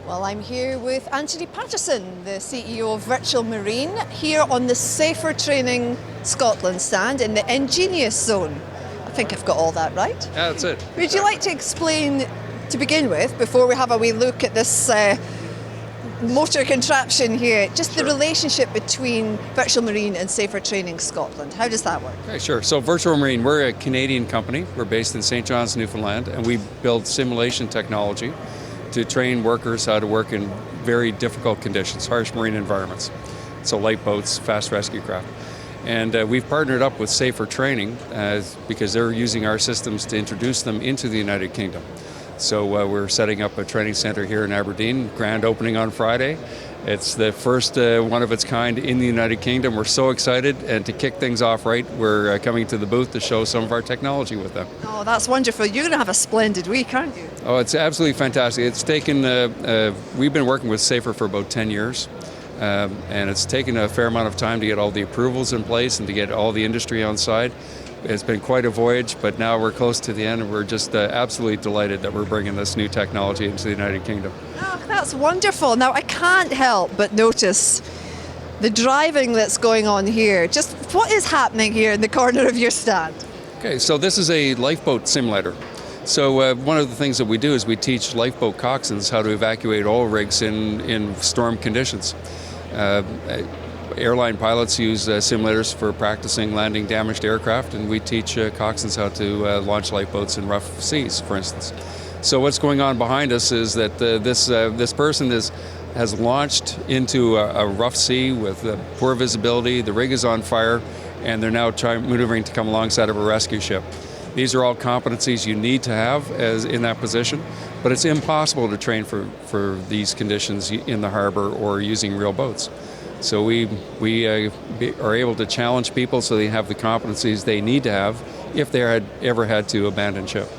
Well, I'm here with Anthony Patterson, the CEO of Virtual Marine, here on the Safer Training Scotland stand in the Ingenious Zone. I think I've got all that right. Yeah, that's it. Would you like to explain, to begin with, before we have a wee look at this motor contraption here, just the relationship between Virtual Marine and Safer Training Scotland? How does that work? Okay, sure. So Virtual Marine, we're a Canadian company. We're based in St. John's, Newfoundland, and we build simulation technology to train workers how to work in very difficult conditions, harsh marine environments. So light boats, fast rescue craft. And we've partnered up with Safer Training because they're using our systems to introduce them into the United Kingdom. So we're setting up a training center here in Aberdeen, grand opening on Friday. It's the first one of its kind in the United Kingdom. We're so excited, and to kick things off right, we're coming to the booth to show some of our technology with them. Oh, that's wonderful. You're going to have a splendid week, aren't you? Oh, it's absolutely fantastic. It's taken, we've been working with Safer for about 10 years, and it's taken a fair amount of time to get all the approvals in place and to get all the industry on side. It's been quite a voyage, but now we're close to the end, and we're just absolutely delighted that we're bringing this new technology into the United Kingdom. Oh, that's wonderful. Now, I can't help but notice the driving that's going on here. Just what is happening here in the corner of your stand? Okay, so this is a lifeboat simulator. So one of the things that we do is we teach lifeboat coxswains how to evacuate oil rigs in storm conditions. Airline pilots use simulators for practicing landing damaged aircraft, and we teach coxswains how to launch lifeboats in rough seas, for instance. So what's going on behind us is that this person has launched into a rough sea with poor visibility. The rig is on fire, and they're now maneuvering to come alongside of a rescue ship. These are all competencies you need to have in that position, but it's impossible to train for these conditions in the harbor or using real boats. So we are able to challenge people so they have the competencies they need to have if they had ever had to abandon ship.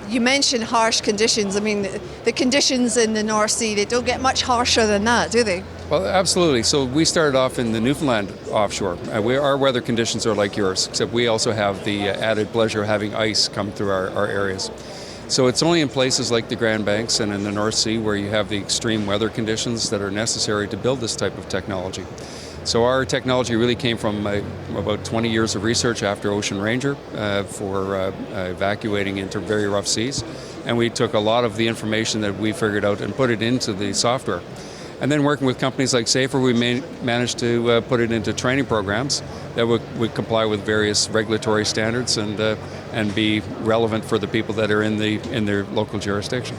You mentioned harsh conditions. I mean, the conditions in the North Sea, they don't get much harsher than that, do they? Well, absolutely. So we started off in the Newfoundland offshore. Our weather conditions are like yours, except we also have the added pleasure of having ice come through our areas. So it's only in places like the Grand Banks and in the North Sea where you have the extreme weather conditions that are necessary to build this type of technology. So our technology really came from about 20 years of research after Ocean Ranger for evacuating into very rough seas. And we took a lot of the information that we figured out and put it into the software. And then working with companies like Safer, we managed to put it into training programs that would comply with various regulatory standards and be relevant for the people that are in their local jurisdiction.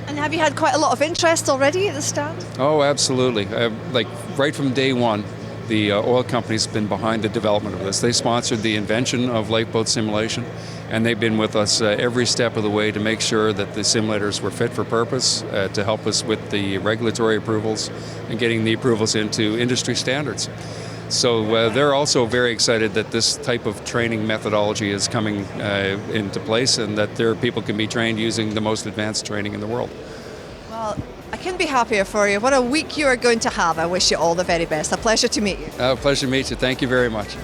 And have you had quite a lot of interest already at the stand? Oh, absolutely. Like right from day one, the oil companies have been behind the development of this. They sponsored the invention of lifeboat simulation, and they've been with us every step of the way to make sure that the simulators were fit for purpose, to help us with the regulatory approvals and getting the approvals into industry standards. So they're also very excited that this type of training methodology is coming into place, and that their people can be trained using the most advanced training in the world. Well, I couldn't be happier for you. What a week you are going to have. I wish you all the very best. A pleasure to meet you. Pleasure to meet you. Thank you very much.